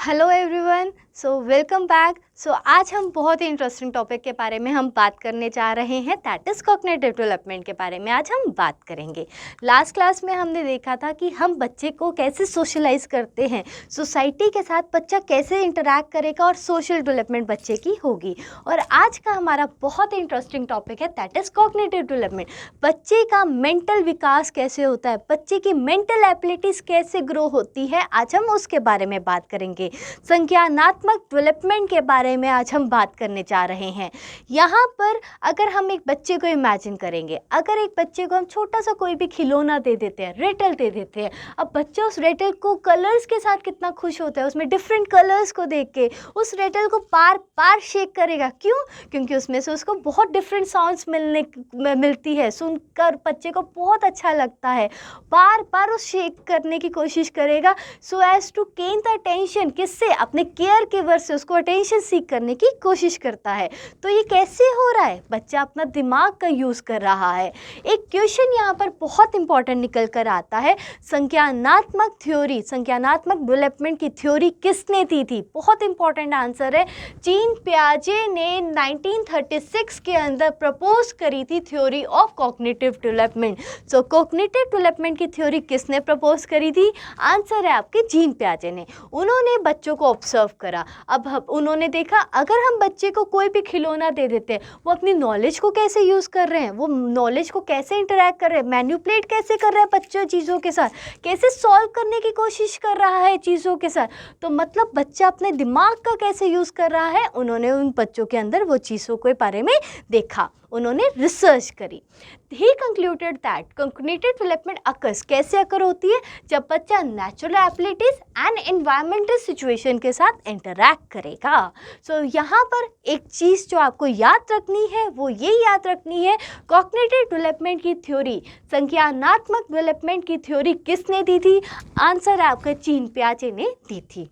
Hello everyone, so welcome back. आज हम बहुत ही इंटरेस्टिंग टॉपिक के बारे में हम बात करने जा रहे हैं, दैट इज़ कॉग्निटिव डेवलपमेंट के बारे में आज हम बात करेंगे। लास्ट क्लास में हमने देखा था कि हम बच्चे को कैसे सोशलाइज करते हैं, सोसाइटी के साथ बच्चा कैसे इंटरैक्ट करेगा और सोशल डेवलपमेंट बच्चे की होगी। और आज का हमारा बहुत ही इंटरेस्टिंग टॉपिक है, दैट इज़ कॉग्निटिव डेवलपमेंट। बच्चे का मेंटल विकास कैसे होता है, बच्चे की मेंटल एबिलिटीज़ कैसे ग्रो होती है, आज हम उसके बारे में बात करेंगे। संज्ञानात्मक डेवलपमेंट के बारे में आज हम बात करने जा रहे हैं। यहाँ पर अगर हम एक बच्चे को इमेजिन करेंगे, अगर एक बच्चे को हम छोटा सा कोई भी खिलौना दे देते हैं, रेटल दे देते हैं, अब बच्चा उस रेटल को कलर्स के साथ कितना खुश होता है, उसमें डिफरेंट कलर्स को देख के उस रेटल को बार बार शेक करेगा। क्यों? क्योंकि उसमें से उसको बहुत डिफरेंट साउंड्स मिलती है, सुनकर बच्चे को बहुत अच्छा लगता है, बार बार उस शेक करने की कोशिश करेगा so as to gain the attention. किससे? अपने केयर गिवर से उसको अटेंशन सीख करने की कोशिश करता है। तो ये कैसे हो रहा है? बच्चा अपना दिमाग का यूज़ कर रहा है। एक क्वेश्चन यहाँ पर बहुत इंपॉर्टेंट निकल कर आता है, संज्ञानात्मक थ्योरी, संज्ञानात्मक डेवलपमेंट की थ्योरी किसने दी थी? बहुत इंपॉर्टेंट आंसर है, जीन पियाजे ने 1936 के अंदर प्रपोज करी थी theory of cognitive development. So cognitive development की थ्योरी किसने प्रपोज करी थी? आंसर है आपके जीन पियाजे ने। उन्होंने बच्चों को ऑब्जर्व करा। अब उन्होंने देखा अगर हम बच्चे को कोई भी खिलौना दे देते हैं, वो अपनी नॉलेज को कैसे यूज़ कर रहे हैं, वो नॉलेज को कैसे इंटरैक्ट कर रहे हैं, मैन्युपुलेट कैसे कर रहे हैं बच्चों चीज़ों के साथ, कैसे सॉल्व करने की कोशिश कर रहा है चीज़ों के साथ। तो मतलब बच्चा अपने दिमाग का कैसे यूज़ कर रहा है, उन्होंने उन बच्चों के अंदर वो चीज़ों के बारे में देखा, उन्होंने रिसर्च करी। He concluded that cognitive development occurs, कैसे अकर होती है? जब बच्चा natural abilities and environmental situation के साथ इंटरैक्ट करेगा। सो यहाँ पर एक चीज़ जो आपको याद रखनी है वो ये याद रखनी है, कॉग्निटिव डेवलपमेंट की थ्योरी, संज्ञानात्मक डेवलपमेंट की थ्योरी किसने दी थी? आंसर आपका जीन पियाजे ने दी थी।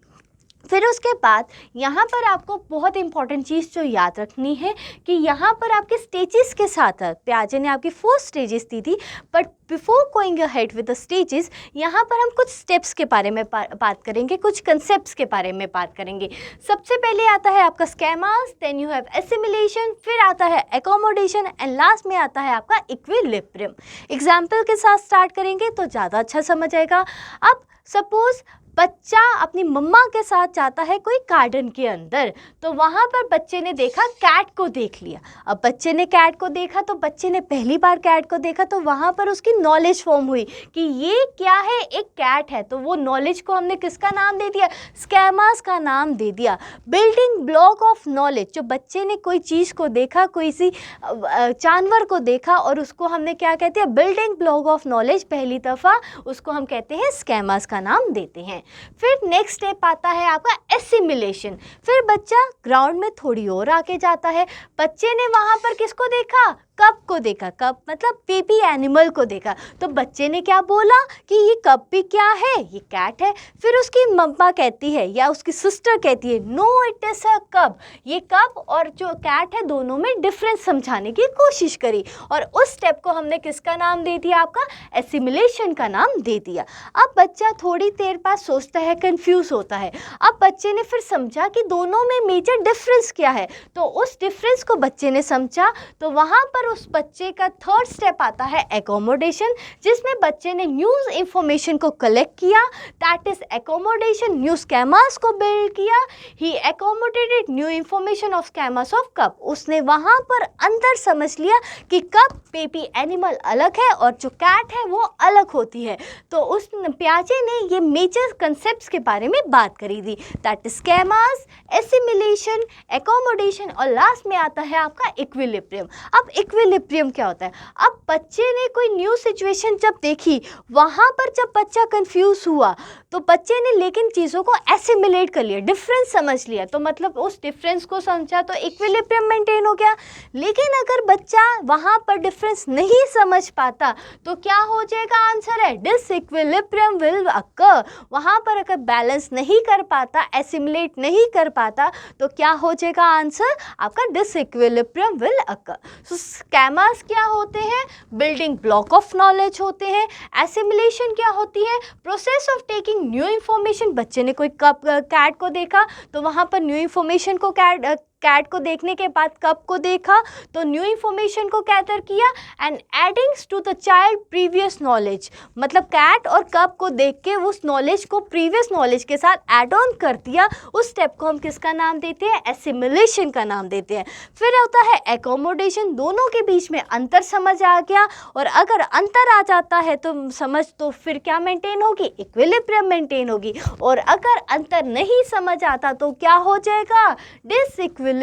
फिर उसके बाद यहाँ पर आपको बहुत इंपॉर्टेंट चीज़ जो याद रखनी है कि यहाँ पर आपके स्टेजेस के साथ पियाजे ने आपकी 4 स्टेजेस दी थी, but before going ahead with the stages, यहाँ पर हम कुछ स्टेप्स के बारे में बात करेंगे, कुछ कंसेप्ट्स के बारे में बात करेंगे। सबसे पहले आता है आपका schemas, then you have assimilation, फिर आता है एकोमोडेशन एंड लास्ट में आता है आपका इक्विलिब्रियम। एग्जाम्पल के साथ स्टार्ट करेंगे तो ज़्यादा अच्छा समझ आएगा। अब सपोज बच्चा अपनी मम्मा के साथ जाता है कोई गार्डन के अंदर, तो वहाँ पर बच्चे ने देखा, कैट को देख लिया। अब बच्चे ने कैट को देखा तो बच्चे ने पहली बार कैट को देखा तो वहाँ पर उसकी नॉलेज फॉर्म हुई कि ये क्या है, एक कैट है। तो वो नॉलेज को हमने किसका नाम दे दिया? स्केमास का नाम दे दिया। बिल्डिंग ब्लॉक ऑफ नॉलेज, जो बच्चे ने कोई चीज़ को देखा, कोई सी जानवर को देखा और उसको हमने क्या कहते हैं? बिल्डिंग ब्लॉक ऑफ नॉलेज, पहली दफ़ा उसको हम कहते हैं स्केमास का नाम देते हैं। फिर नेक्स्ट स्टेप आता है आपका एसिमिलेशन। फिर बच्चा ग्राउंड में थोड़ी और आके जाता है, बच्चे ने वहाँ पर किसको देखा? कप को देखा। कप मतलब बेबी एनिमल को देखा। तो बच्चे ने क्या बोला कि ये कप भी क्या है? ये कैट है। फिर उसकी मम्मा कहती है या उसकी सिस्टर कहती है, no it is a cup. ये कप और जो कैट है दोनों में डिफरेंस समझाने की कोशिश करी और उस स्टेप को हमने किसका नाम दे दिया? आपका एसिमिलेशन का नाम दे दिया। अब बच्चा थोड़ी देर बाद सोचता है, कंफ्यूज होता है। अब बच्चे ने फिर समझा कि दोनों में मेजर डिफरेंस क्या है, तो उस डिफरेंस को बच्चे ने समझा। तो वहाँ पर उस बच्चे का थर्ड स्टेप आता है एकोमोडेशन, जिसमें बच्चे ने न्यूज़ इंफॉर्मेशन को कलेक्ट किया, that is accommodation. New schemas को बिल्ड किया, he accommodated new information of schemas of cup. उसने वहाँ पर अंदर समझ लिया कि कप बेबी एनिमल अलग है और जो कैट है वो अलग होती है। तो उस पियाजे ने ये मेजर कंसेप्ट्स के बारे में बात करी थी, दैट इज स्केमास, एसिमिलेशन, एकोमोडेशन और लास्ट में आता है आपका इक्विलिब्रियम। अब इक्विलिब्रियम क्या होता है? अब बच्चे ने कोई न्यू सिचुएशन जब देखी, वहाँ पर जब बच्चा कंफ्यूज हुआ तो बच्चे ने लेकिन चीज़ों को एसिमिलेट कर लिया, डिफरेंस समझ लिया, तो मतलब उस डिफरेंस को समझा तो इक्विलिब्रियम मेंटेन हो गया। लेकिन अगर बच्चा वहाँ पर डिफरेंस डिफरेंस नहीं समझ पाता तो क्या हो जाएगा? आंसर है डिसइक्विलिब्रियम विल अकर। वहाँ पर अगर बैलेंस नहीं कर पाता, एसिमुलेट नहीं कर पाता तो क्या हो जाएगा? आंसर आपका डिसइक्विलिब्रियम विल अकर। सो स्कैमास क्या होते हैं? बिल्डिंग ब्लॉक ऑफ नॉलेज होते हैं। एसिमुलेशन क्या होती है? Process of taking new information. बच्चे ने कोई कैट को देखा तो वहाँ पर न्यू इन्फॉर्मेशन को कैट को देखने के बाद कप को देखा तो न्यू इन्फॉर्मेशन को कैटर किया and addings to the child previous knowledge. मतलब कैट और कप को देख के उस नॉलेज को प्रीवियस नॉलेज के साथ ऐड ऑन कर दिया। उस स्टेप को हम किसका नाम देते हैं? एसिमुलेशन का नाम देते हैं। फिर होता है एकोमोडेशन। दोनों के बीच में अंतर समझ आ गया और अगर अंतर आ जाता है तो समझ तो फिर क्या मेंटेन होगी? इक्विलिब्रियम मेंटेन होगी। और अगर अंतर नहीं समझ आता तो क्या हो जाएगा? Disequilibrium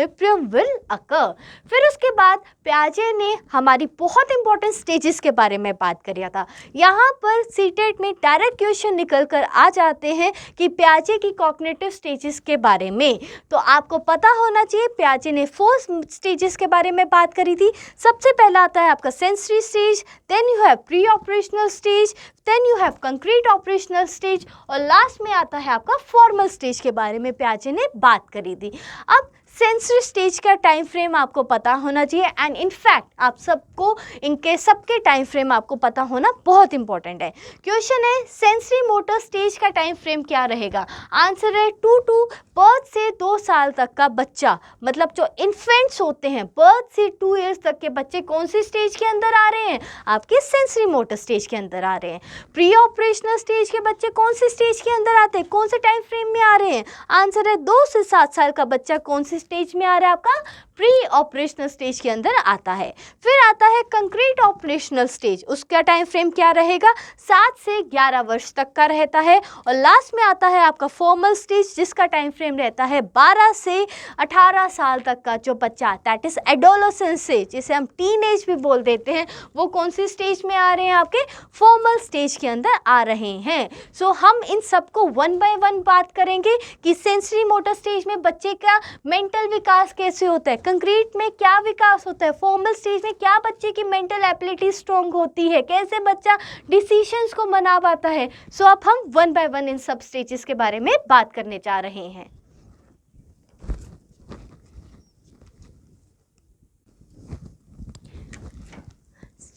will occur. फिर उसके बाद पियाजे ने हमारी बहुत इंपॉर्टेंट स्टेजेस के बारे में बात किया था। यहाँ पर सीटेट में डायरेक्ट क्वेश्चन निकल कर आ जाते हैं कि पियाजे की कॉग्निटिव स्टेजेस के बारे में। तो आपको पता होना चाहिए पियाजे ने 4 स्टेजेस के बारे में बात करी थी। सबसे पहला आता है आपका sensory stage, then you have pre operational stage, then you have concrete operational stage और लास्ट में आता है आपका फॉर्मल स्टेज के बारे में पियाजे ने बात करी थी। अब सेंसरी स्टेज का टाइम फ्रेम आपको पता होना चाहिए एंड इनफैक्ट आप सबको इनके सबके टाइम फ्रेम आपको पता होना बहुत इंपॉर्टेंट है। क्वेश्चन है सेंसरी मोटर स्टेज का टाइम फ्रेम क्या रहेगा? आंसर है 2 to बर्थ से 2 साल तक का बच्चा, मतलब जो इन्फेंट्स होते हैं बर्थ से 2 इयर्स तक के बच्चे कौन सी स्टेज के अंदर आ रहे हैं? आपके सेंसरी मोटर स्टेज के अंदर आ रहे हैं। प्री ऑपरेशनल स्टेज के बच्चे कौन सी स्टेज के अंदर आते हैं? कौन से टाइम फ्रेम में आ रहे हैं? आंसर है 2 से 7 साल का बच्चा कौन सी स्टेज में आ रहा है? आपका प्री ऑपरेशनल स्टेज के अंदर आता है। फिर आता है कंक्रीट ऑपरेशनल स्टेज, उसका टाइम फ्रेम क्या रहेगा? 7 से 11 वर्ष तक का रहता है। और लास्ट में आता है आपका फॉर्मल स्टेज जिसका टाइम फ्रेम रहता है 12 से 18 साल तक का जो बच्चा, दैट इज एडोलेसेंस स्टेज, जिसे हम टीन एज भी बोल देते हैं, वो कौन सी स्टेज में आ रहे हैं? आपके फॉर्मल स्टेज के अंदर आ रहे हैं। सो हम इन सबको 1 by 1 बात करेंगे कि सेंसरी मोटर स्टेज में बच्चे का मेंटल विकास कैसे होता है, कंक्रीट में क्या विकास होता है, फॉर्मल स्टेज में क्या बच्चे की मेंटल एबिलिटी स्ट्रॉन्ग होती है, कैसे बच्चा डिसीजंस को मना पाता है। सो अब हम 1 by 1 इन सब स्टेजेस के बारे में बात करने जा रहे हैं।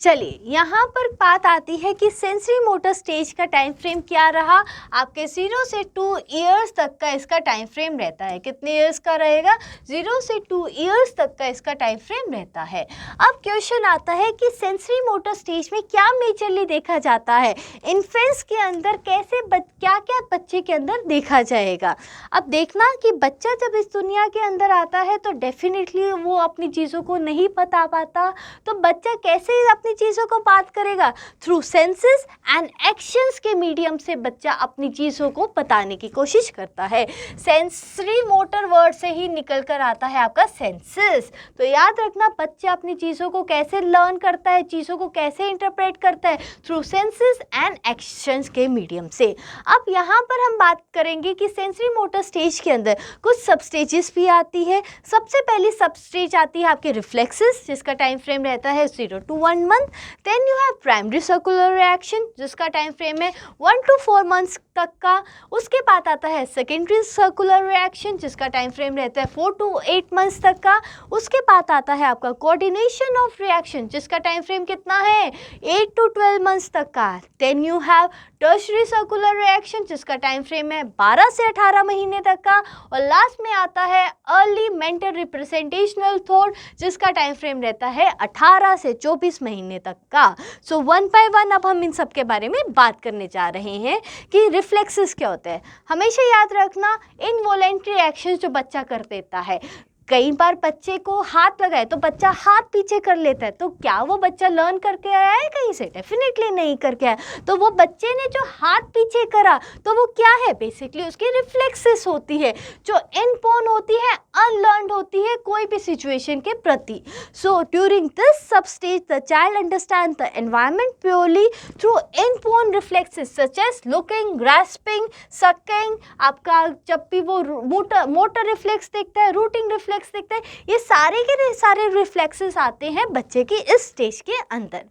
चलिए यहाँ पर बात आती है कि सेंसरी मोटर स्टेज का टाइम फ्रेम क्या रहा? आपके 0 से 2 इयर्स तक का इसका टाइम फ्रेम रहता है। कितने इयर्स का रहेगा? 0 से 2 इयर्स तक का इसका टाइम फ्रेम रहता है। अब क्वेश्चन आता है कि सेंसरी मोटर स्टेज में क्या मेजरली देखा जाता है? इन्फेंट्स के अंदर कैसे क्या क्या बच्चे के अंदर देखा जाएगा? अब देखना कि बच्चा जब इस दुनिया के अंदर आता है तो डेफिनेटली वो अपनी चीज़ों को नहीं बता पाता, तो बच्चा कैसे अपनी चीज़ों को बात करेगा? थ्रू सेंसेस एंड एक्शंस के मीडियम से बच्चा अपनी चीज़ों को बताने की कोशिश करता है। सेंसरी मोटर वर्ड से ही निकल कर आता है आपका सेंसेस। तो याद रखना बच्चा अपनी चीज़ों को कैसे लर्न करता है, चीज़ों को कैसे इंटरप्रेट करता है? थ्रू सेंसेस एंड एक्शंस के मीडियम से। अब यहाँ पर हम बात करेंगे कि सेंसरी मोटर स्टेज के अंदर कुछ सब स्टेजेस भी आती है। सबसे पहली सब स्टेज आती है आपके रिफ्लेक्सेस जिसका टाइम फ्रेम रहता है 0 to 1 month। Then you have primary circular reaction जिसका टाइम फ्रेम है 1 to 4 months तक का। उसके बाद आता है सेकेंडरी सर्कुलर रिएक्शन जिसका टाइम फ्रेम रहता है 4 to 8 months तक का। उसके बाद आता है आपका कोऑर्डिनेशन ऑफ रिएक्शन जिसका टाइम फ्रेम कितना है? 8 to 12 months तक का। Then you have tertiary circular reaction जिसका टाइम फ्रेम है 12 से 18 महीने तक का। और लास्ट में आता है अर्ली मेंटल रिप्रेजेंटेशनल थॉट जिसका टाइम फ्रेम रहता है 18 से 24 महीने तक का। सो 1 by 1 अब हम इन सब के बारे में बात करने जा रहे हैं कि रिफ्लेक्सेस क्या होते हैं। हमेशा याद रखना इनवॉलेंट्री एक्शंस जो बच्चा कर देता है। कई बार बच्चे को हाथ लगाए तो बच्चा हाथ पीछे कर लेता है, तो क्या वो बच्चा लर्न करके आया है कहीं से? डेफिनेटली नहीं करके आया। तो वो बच्चे ने जो हाथ पीछे करा तो वो क्या है? बेसिकली उसकी रिफ्लेक्सेस होती है जो इनबॉर्न होती है, अनलर्नड होती है कोई भी सिचुएशन के प्रति। So during this sub stage the child understand the environment purely through inborn reflexes such as looking, grasping, sucking. आपका जब भी वो मोटर रिफ्लेक्स देखता है, रूटिंग रिफ्लेक्स रिफ्लेक्स दिखते हैं, ये सारे के सारे रिफ्लेक्सेस आते हैं बच्चे की इस स्टेज के अंदर।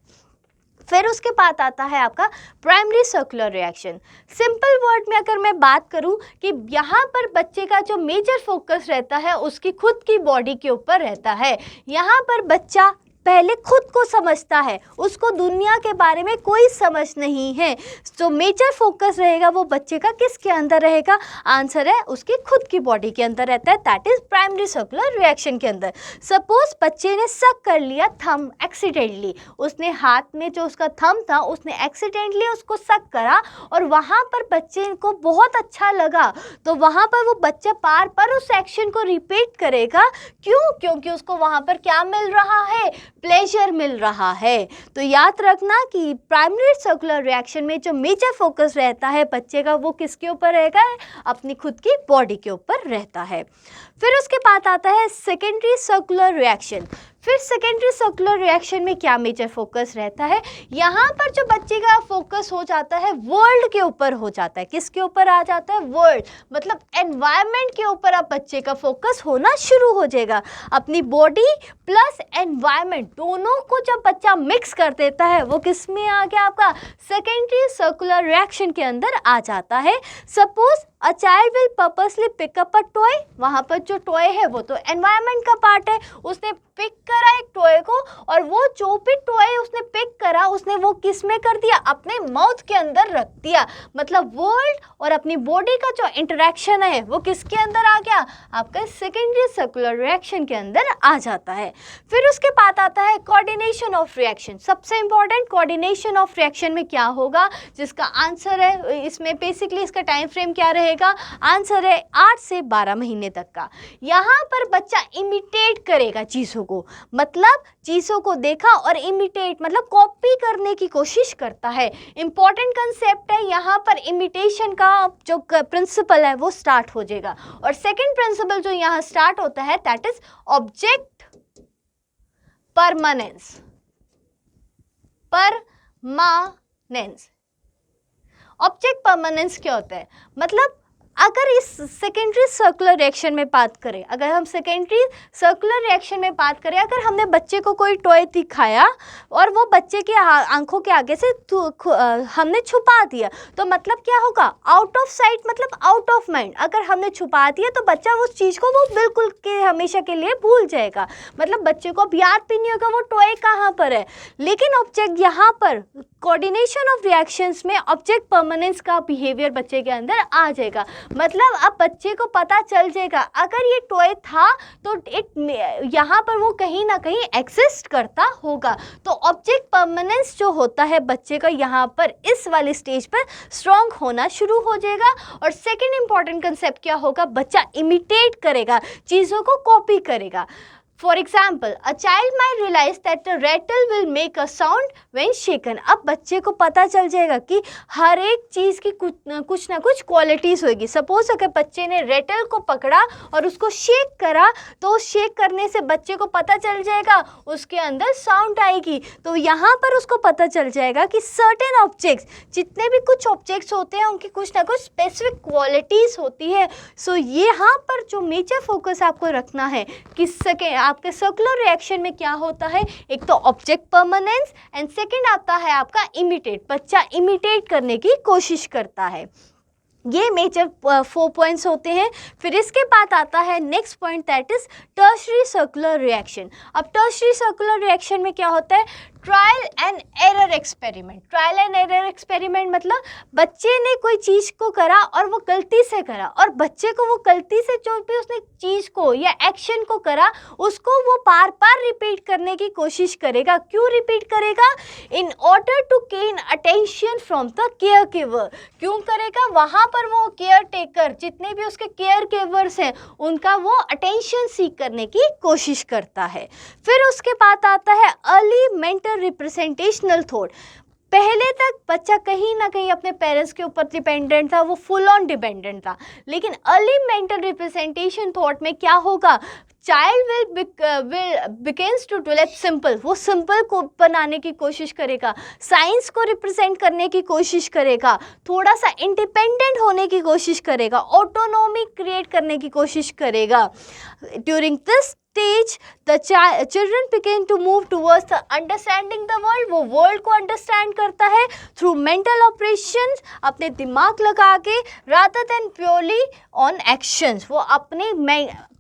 फिर उसके बाद आता है आपका primary circular reaction. Simple word में अगर मैं बात करूं कि यहाँ पर बच्चे का जो मेजर फोकस रहता है उसकी खुद की बॉडी के ऊपर रहता है। यहाँ पर बच्चा पहले खुद को समझता है, उसको दुनिया के बारे में कोई समझ नहीं है। तो मेजर फोकस रहेगा वो बच्चे का किसके अंदर रहेगा? आंसर है उसकी खुद की बॉडी के अंदर रहता है, that is primary circular reaction के अंदर। सपोज बच्चे ने सक कर लिया थंब एक्सीडेंटली, उसने हाथ में जो उसका थंब था उसने एक्सीडेंटली उसको सक करा और वहाँ पर बच्चे को बहुत अच्छा लगा, तो वहाँ पर वो बच्चा बार बार उस एक्शन को रिपीट करेगा। क्यों? क्योंकि उसको वहाँ पर क्या मिल रहा है? प्लेजर मिल रहा है। तो याद रखना कि प्राइमरी सर्कुलर रिएक्शन में जो मेजर फोकस रहता है बच्चे का वो किसके ऊपर रहेगा? अपनी खुद की बॉडी के ऊपर रहता है। फिर उसके बाद आता है सेकेंडरी सर्कुलर रिएक्शन। फिर सेकेंडरी सर्कुलर रिएक्शन में क्या मेजर फोकस रहता है? यहाँ पर जो बच्चे का फोकस हो जाता है वर्ल्ड के ऊपर हो जाता है। किसके ऊपर आ जाता है? वर्ल्ड, मतलब एनवायरनमेंट के ऊपर अब बच्चे का फोकस होना शुरू हो जाएगा। अपनी बॉडी प्लस एनवायरनमेंट दोनों को जब बच्चा मिक्स कर देता है वो किस में आ गया? आपका सेकेंडरी सर्कुलर रिएक्शन के अंदर आ जाता है। Suppose a child will purposely pick up a toy, वहाँ पर जो टॉय है वो तो एनवायरनमेंट का पार्ट है, उसने पिक करा एक टॉय को और वो जो भी टॉय उसने पिक करा उसने वो किस में कर दिया? अपने माउथ के अंदर रख दिया। मतलब वर्ल्ड और अपनी बॉडी का जो इंटरेक्शन है वो किसके अंदर आ गया? आपका सेकेंडरी सर्कुलर रिएक्शन के अंदर आ जाता है। फिर उसके बाद आता है कोऑर्डिनेशन ऑफ रिएक्शन। सबसे इंपॉर्टेंट कोऑर्डिनेशन ऑफ रिएक्शन में क्या होगा? जिसका आंसर है इसमें बेसिकली इसका टाइम फ्रेम क्या रहेगा? आंसर है 8 से 12 महीने तक का। यहाँ पर बच्चा इमिटेट करेगा चीज़ों को, मतलब चीज़ों को देखा और इमिटेट मतलब कॉपी करने की कोशिश करता है। इंपॉर्टेंट कंसेप्ट है यहाँ पर, इमिटेशन का जो प्रिंसिपल है वो स्टार्ट हो जाएगा। और सेकंड प्रिंसिपल जो यहाँ स्टार्ट होता है that is object permanence. Permanence, object permanence क्या होता है? मतलब अगर इस सेकेंडरी सर्कुलर रिएक्शन में बात करें, अगर हम सेकेंडरी सर्कुलर रिएक्शन में बात करें, अगर हमने बच्चे को कोई टॉय दिखाया और वो बच्चे के आंखों के आगे से हमने छुपा दिया, तो मतलब क्या होगा? आउट ऑफ साइट मतलब आउट ऑफ माइंड। अगर हमने छुपा दिया तो बच्चा उस चीज़ को वो बिल्कुल के हमेशा के लिए भूल जाएगा, मतलब बच्चे को अब याद भी नहीं होगा वो टॉय कहाँ पर है। लेकिन ऑब्जेक्ट यहाँ पर कोऑर्डिनेशन ऑफ रिएक्शंस में ऑब्जेक्ट परमानेंस का बिहेवियर बच्चे के अंदर आ जाएगा। मतलब अब बच्चे को पता चल जाएगा अगर ये टॉय था तो यहाँ पर वो कहीं ना कहीं एग्जिस्ट करता होगा। तो ऑब्जेक्ट परमानेंस जो होता है बच्चे का यहाँ पर इस वाली स्टेज पर स्ट्रॉन्ग होना शुरू हो जाएगा। और सेकेंड इंपॉर्टेंट कंसेप्ट क्या होगा? बच्चा इमिटेट करेगा, चीज़ों को कॉपी करेगा। For example, a child might realize that the rattle will make a sound when shaken. अब बच्चे को पता चल जाएगा कि हर एक चीज़ की कुछ ना कुछ क्वालिटीज़ होगी। सपोज अगर बच्चे ने रेटल को पकड़ा और उसको शेक करा तो शेक करने से बच्चे को पता चल जाएगा उसके अंदर साउंड आएगी। तो यहाँ पर उसको पता चल जाएगा कि सर्टेन ऑब्जेक्ट्स, जितने भी कुछ ऑब्जेक्ट्स होते हैं उनकी कुछ ना कुछ स्पेसिफिक क्वालिटीज़ होती है। सो यहाँ पर जो मेजर फोकस आपको रखना है कि आपके सर्कुलर रिएक्शन में क्या होता है? एक तो ऑब्जेक्ट परमानेंस एंड सेकंड आता है आपका इमिटेट। बच्चा इमिटेट करने की कोशिश करता है। ये मेजर 4 पॉइंट्स होते हैं। फिर इसके बाद आता है next point that is tertiary circular reaction. अब टर्शरी सर्कुलर रिएक्शन में क्या होता है? Trial and error experiment. Trial and error experiment मतलब बच्चे ने कोई चीज़ को करा और वो गलती से करा, और बच्चे को वो गलती से जो भी उसने चीज़ को या एक्शन को करा उसको वो बार बार रिपीट करने की कोशिश करेगा। क्यों रिपीट करेगा? In order to gain attention from the care giver. क्यों करेगा? वहाँ पर वो केयर टेकर, जितने भी उसके केयर गिवर्स हैं उनका वो अटेंशन सीख करने की कोशिश करता है। फिर उसके बाद आता है अर्ली मेंटल रिप्रेजेंटेशनल थॉट। पहले तक बच्चा कहीं ना कहीं अपने पेरेंट्स के ऊपर डिपेंडेंट था, वो फुल ऑन डिपेंडेंट था। लेकिन अर्ली मेंटल रिप्रेजेंटेशन थॉट में क्या होगा? Child will begins to develop simple, वो सिंपल को बनाने की कोशिश करेगा, साइंस को रिप्रेजेंट करने की कोशिश करेगा, थोड़ा सा इंडिपेंडेंट होने की कोशिश करेगा, ऑटोनॉमी क्रिएट करने की कोशिश करेगा। During this stage the children begin to move towards the understanding the world, वो वर्ल्ड को अंडरस्टैंड करता है थ्रू मेंटल ऑपरेशंस, अपने दिमाग लगा के, rather than purely on actions। वो अपने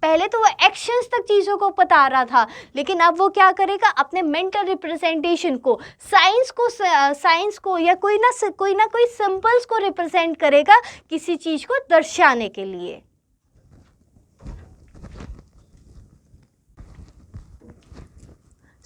पहले तो वो एक्शंस तक चीज़ों को बता रहा था, लेकिन अब वो क्या करेगा, अपने मेंटल रिप्रेजेंटेशन को, साइंस को या कोई ना कोई सिंबल्स को रिप्रेजेंट करेगा किसी चीज़ को दर्शाने के लिए।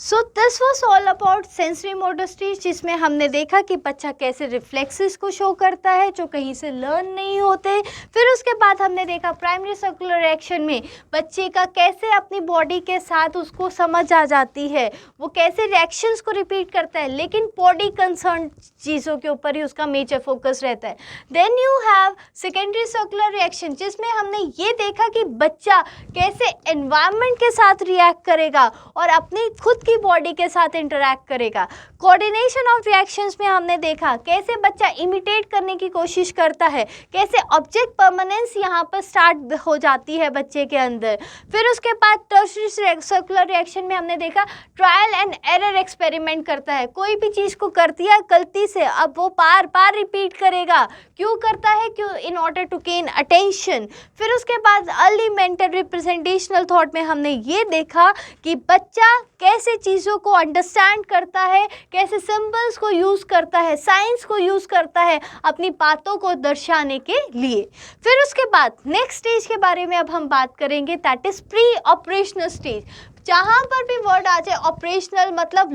So this was all about sensory motor stage, जिसमें हमने देखा कि बच्चा कैसे रिफ्लेक्सेस को शो करता है जो कहीं से लर्न नहीं होते। फिर उसके बाद हमने देखा प्राइमरी सर्कुलर रिएक्शन में बच्चे का कैसे अपनी बॉडी के साथ उसको समझ आ जाती है, वो कैसे रिएक्शंस को रिपीट करता है, लेकिन बॉडी कंसर्न चीज़ों के ऊपर ही उसका मेजर फोकस रहता है। Then you have secondary circular reaction, जिसमें हमने ये देखा कि बच्चा कैसे एनवायरनमेंट के साथ रिएक्ट करेगा और अपनी खुद की बॉडी के साथ इंटरैक्ट करेगा। कोऑर्डिनेशन ऑफ रिएक्शंस में हमने देखा कैसे बच्चा इमिटेट करने की कोशिश करता है, कैसे ऑब्जेक्ट परमानेंस यहाँ पर स्टार्ट हो जाती है बच्चे के अंदर। फिर उसके बाद टर्शियरी सर्कुलर रिएक्शन में हमने देखा ट्रायल एंड एरर एक्सपेरिमेंट करता है, कोई भी चीज़ को कर दिया गलती से, अब वो बार बार रिपीट करेगा। क्यों करता है? क्यों? In order to gain attention. फिर उसके बाद अर्ली मेंटल रिप्रेजेंटेशनल थॉट में हमने ये देखा कि बच्चा कैसे चीज़ों को अंडरस्टैंड करता है, कैसे सिंबल्स को यूज़ करता है, साइंस को यूज़ करता है अपनी बातों को दर्शाने के लिए। फिर उसके बाद नेक्स्ट स्टेज के बारे में अब हम बात करेंगे, that is pre operational stage. जहाँ पर भी वर्ड आ जाए ऑपरेशनल मतलब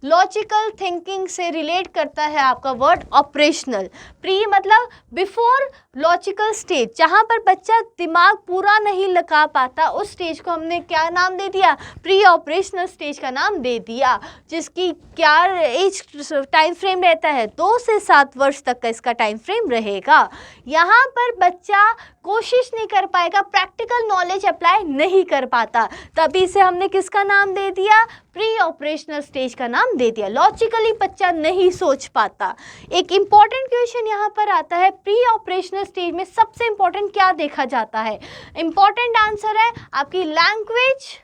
लॉजिकल थिंकिंग से रिलेट करता है आपका वर्ड ऑपरेशनल। प्री मतलब बिफोर लॉजिकल स्टेज, जहाँ पर बच्चा दिमाग पूरा नहीं लगा पाता, उस स्टेज को हमने क्या नाम दे दिया? प्री ऑपरेशनल स्टेज का नाम दे दिया, जिसकी क्या एज टाइम फ्रेम रहता है? 2 से 7 वर्ष तक का इसका टाइम फ्रेम रहेगा। यहाँ पर बच्चा कोशिश नहीं कर पाएगा, प्रैक्टिकल नॉलेज अप्लाई नहीं कर पाता, तभी से हमने किसका नाम दे दिया? प्री ऑपरेशनल स्टेज का नाम दे दिया। लॉजिकली बच्चा नहीं सोच पाता। एक इम्पॉर्टेंट क्वेश्चन यहाँ पर आता है, प्री ऑपरेशनल स्टेज में सबसे इम्पॉर्टेंट क्या देखा जाता है? इम्पॉर्टेंट आंसर है आपकी language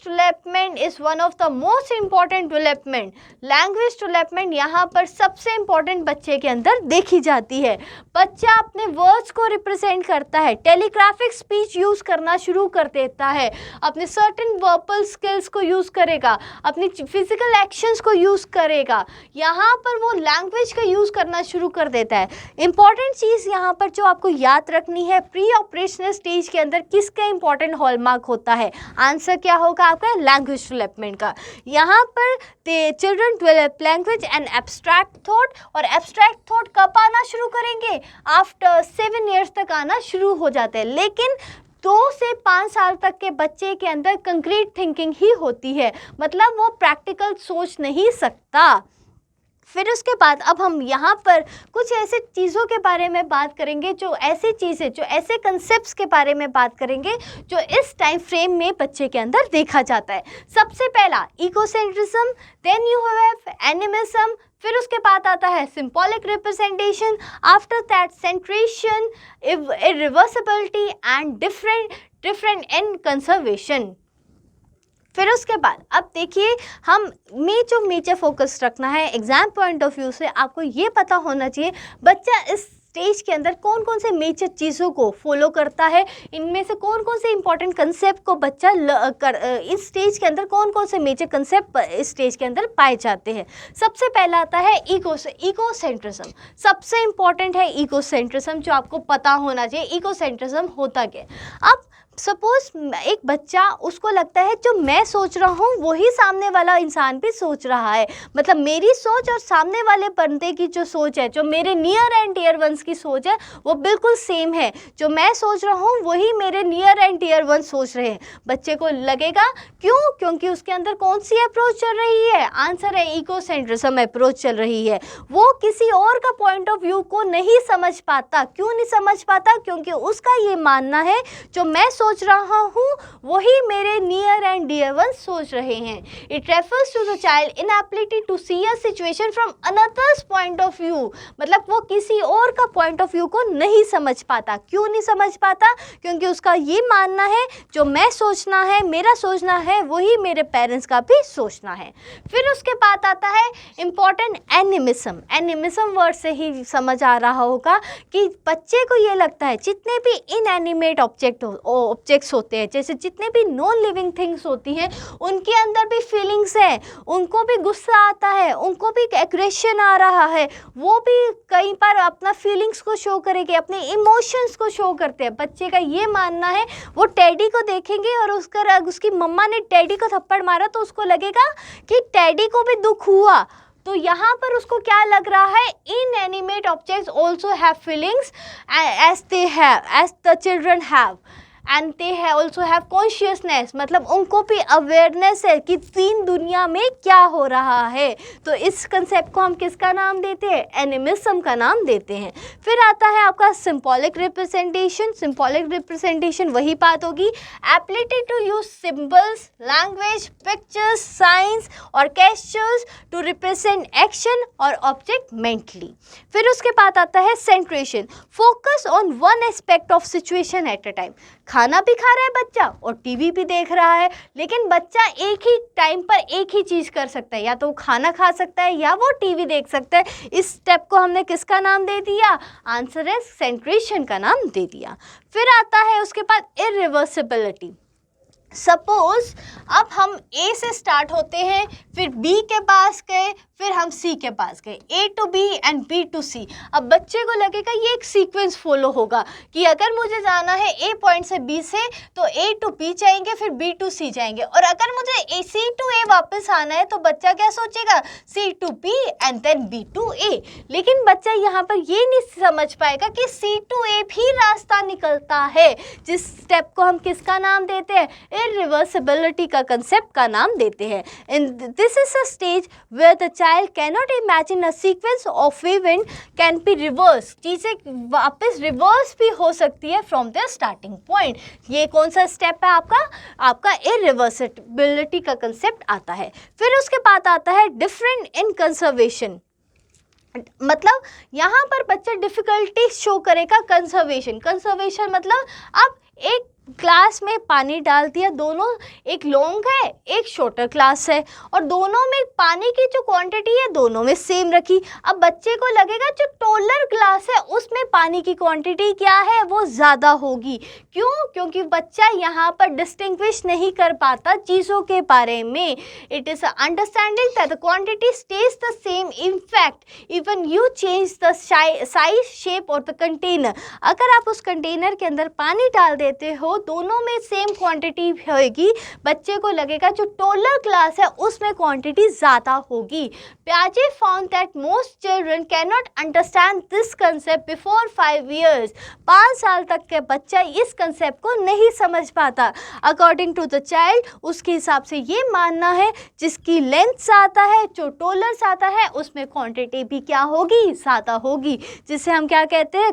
development is one of the most important development. Language development यहाँ पर सबसे इम्पॉर्टेंट बच्चे के अंदर देखी जाती है। बच्चा अपने वर्ड्स को रिप्रेजेंट करता है, टेलीग्राफिक स्पीच यूज़ करना शुरू कर देता है, अपने सर्टेन वर्बल स्किल्स को यूज़ करेगा, अपनी फिजिकल एक्शंस को यूज़ करेगा। यहाँ पर वो लैंग्वेज का यूज़ करना शुरू कर देता है। इंपॉर्टेंट चीज़ यहाँ पर जो आपको याद रखनी है, प्री ऑपरेशनल स्टेज के अंदर किसका इंपॉर्टेंट हॉलमार्क होता है? आंसर क्या होगा आपका? लैंग्वेज डेवलपमेंट का। यहाँ पर children develop language and abstract thought, और एब्स्ट्रैक्ट थॉट कब आना शुरू करेंगे? आफ्टर 7 ईयर्स तक आना शुरू हो जाते हैं, लेकिन 2 से 5 साल तक के बच्चे के अंदर कंक्रीट थिंकिंग ही होती है, मतलब वो प्रैक्टिकल सोच नहीं सकता। फिर उसके बाद अब हम यहाँ पर कुछ ऐसे चीज़ों के बारे में बात करेंगे, जो ऐसी चीज़ें, जो ऐसे कंसेप्ट्स के बारे में बात करेंगे जो इस टाइम फ्रेम में बच्चे के अंदर देखा जाता है। सबसे पहला इकोसेंट्रिज्म, देन यू हैव एनिमिज्म, फिर उसके बाद आता है symbolic representation, after that सेंट्रेशन, irreversibility and different and conservation. फिर उसके बाद अब देखिए, हम में जो मेजर फोकस रखना है एग्जाम पॉइंट ऑफ व्यू से, आपको ये पता होना चाहिए बच्चा इस स्टेज के अंदर कौन कौन से मेजर चीज़ों को फॉलो करता है, इनमें से कौन कौन से इंपॉर्टेंट कंसेप्ट को बच्चा इस स्टेज के अंदर कौन कौन से मेजर कंसेप्ट इस स्टेज के अंदर पाए जाते हैं। सबसे पहला आता है इकोसेंट्रिज्म। सबसे इंपॉर्टेंट है इकोसेंट्रिज्म, जो आपको पता होना चाहिए इकोसेंट्रिज्म होता क्या है। अब सपोज एक बच्चा, उसको लगता है जो मैं सोच रहा हूँ वही सामने वाला इंसान भी सोच रहा है, मतलब मेरी सोच और सामने वाले बंदे की जो सोच है, जो मेरे नियर एंड डियर वंस की सोच है, वो बिल्कुल सेम है। जो मैं सोच रहा हूँ वही मेरे नियर एंड डियर वंस सोच रहे हैं। बच्चे को लगेगा, क्यों? क्योंकि उसके अंदर कौन सी अप्रोच चल रही है? आंसर है इकोसेंट्रिज्म अप्रोच चल रही है। वो किसी और का पॉइंट ऑफ व्यू को नहीं समझ पाता। क्यों नहीं समझ पाता? क्योंकि उसका ये मानना है जो मैं सोच रहा हूँ वही मेरे नियर एंड डियर वन सोच रहे हैं। It refers to the child inability to see a situation from another's point of view, मतलब वो किसी और का पॉइंट ऑफ व्यू को नहीं समझ पाता। क्यों नहीं समझ पाता? क्योंकि उसका ये मानना है जो मैं सोचना है, मेरा सोचना है, वही मेरे पेरेंट्स का भी सोचना है। फिर उसके बाद आता है इम्पॉर्टेंट एनिमिज्म। एनिमिज्म वर्ड से ही समझ आ रहा होगा कि बच्चे को ये लगता है जितने भी इनएनिमेट ऑब्जेक्ट्स होते हैं, जैसे जितने भी नॉन लिविंग थिंग्स होती हैं, उनके अंदर भी फीलिंग्स है, उनको भी गुस्सा आता है, उनको भी एग्रेशन आ रहा है, वो भी कहीं पर अपना फीलिंग्स को शो करेंगे, अपने इमोशंस को शो करते हैं। बच्चे का ये मानना है, वो टेडी को देखेंगे और उसकी मम्मा ने टेडी को थप्पड़ मारा तो उसको लगेगा कि टेडी को भी दुख हुआ। तो यहाँ पर उसको क्या लग रहा है, inanimate objects also have feelings as the children have, and they also have consciousness, मतलब उनको भी अवेयरनेस है कि तीन दुनिया में क्या हो रहा है। तो इस कंसेप्ट को हम किसका नाम देते हैं? एनिमिज्म का नाम देते हैं। फिर आता है आपका सिंबॉलिक रिप्रेजेंटेशन। सिंबॉलिक रिप्रेजेंटेशन वही बात होगी, ability to use symbols, language, pictures, science और गेस्चर्स टू रिप्रेजेंट एक्शन और ऑब्जेक्ट मेंटली। फिर उसके बाद आता है centration, focus on one aspect of situation at a time. खाना भी खा रहा है बच्चा और टीवी भी देख रहा है, लेकिन बच्चा एक ही टाइम पर एक ही चीज़ कर सकता है, या तो वो खाना खा सकता है या वो टीवी देख सकता है। इस स्टेप को हमने किसका नाम दे दिया? आंसर है सेंट्रेशन का नाम दे दिया। फिर आता है उसके बाद इरिवर्सिबिलिटी। सपोज अब हम ए से स्टार्ट होते हैं, फिर बी के पास गए, फिर हम सी के पास गए, A to B and B to C. अब बच्चे को लगेगा ये एक सीक्वेंस फॉलो होगा कि अगर मुझे जाना है ए पॉइंट से बी से तो ए टू बी जाएंगे, फिर बी टू सी जाएंगे, और अगर मुझे सी टू ए वापस आना है तो बच्चा क्या सोचेगा? C to B and then B to A. लेकिन बच्चा यहाँ पर ये नहीं समझ पाएगा कि सी टू ए भी रास्ता निकलता है, जिस स्टेप को हम किसका नाम देते हैं? इरिवर्सिबिलिटी का कंसेप्ट का नाम देते हैं। And this is a stage where the child cannot imagine a sequence of event can be reverse. चीज़ें वापस रिवर्स भी हो सकती है फ्रॉम द स्टार्टिंग पॉइंट। ये कौन सा स्टेप है आपका इरिवर्सिबिलिटी का कंसेप्ट आता है। फिर उसके बाद आता है डिफरेंट इन कंजर्वेशन, मतलब यहाँ पर बच्चा डिफिकल्टी शो करेगा कंजर्वेशन मतलब अब एक ग्लास में पानी डाल दिया, दोनों एक लॉन्ग है एक शॉर्टर ग्लास है, और दोनों में पानी की जो क्वांटिटी है दोनों में सेम रखी। अब बच्चे को लगेगा जो टॉलर ग्लास है उसमें पानी की क्वांटिटी क्या है? वो ज़्यादा होगी। क्यों? क्योंकि बच्चा यहाँ पर डिस्टिंग्विश नहीं कर पाता चीज़ों के बारे में। It is understanding that the quantity stage the same, in fact even you change the size, shape और द कंटेनर। अगर आप उस कंटेनर के अंदर पानी डाल देते हो, दोनों में सेम क्वांटिटी होगी, बच्चे को लगेगा जो टॉलर ग्लास है उसमें क्वांटिटी ज़्यादा होगी। पियाजे found that most children can not understand this concept before 5 years। 5 साल तक के बच्चा इस कंसेप्ट को नहीं समझ पाता। अकॉर्डिंग टू द चाइल्ड, उसके हिसाब से ये मानना है जिसकी लेंथ ज़्यादा है, जो टॉलर ज़्यादा है, उसमें क्वांटिटी भी क्या होगी? ज़्यादा होगी, जिसे हम क्या कहते हैं?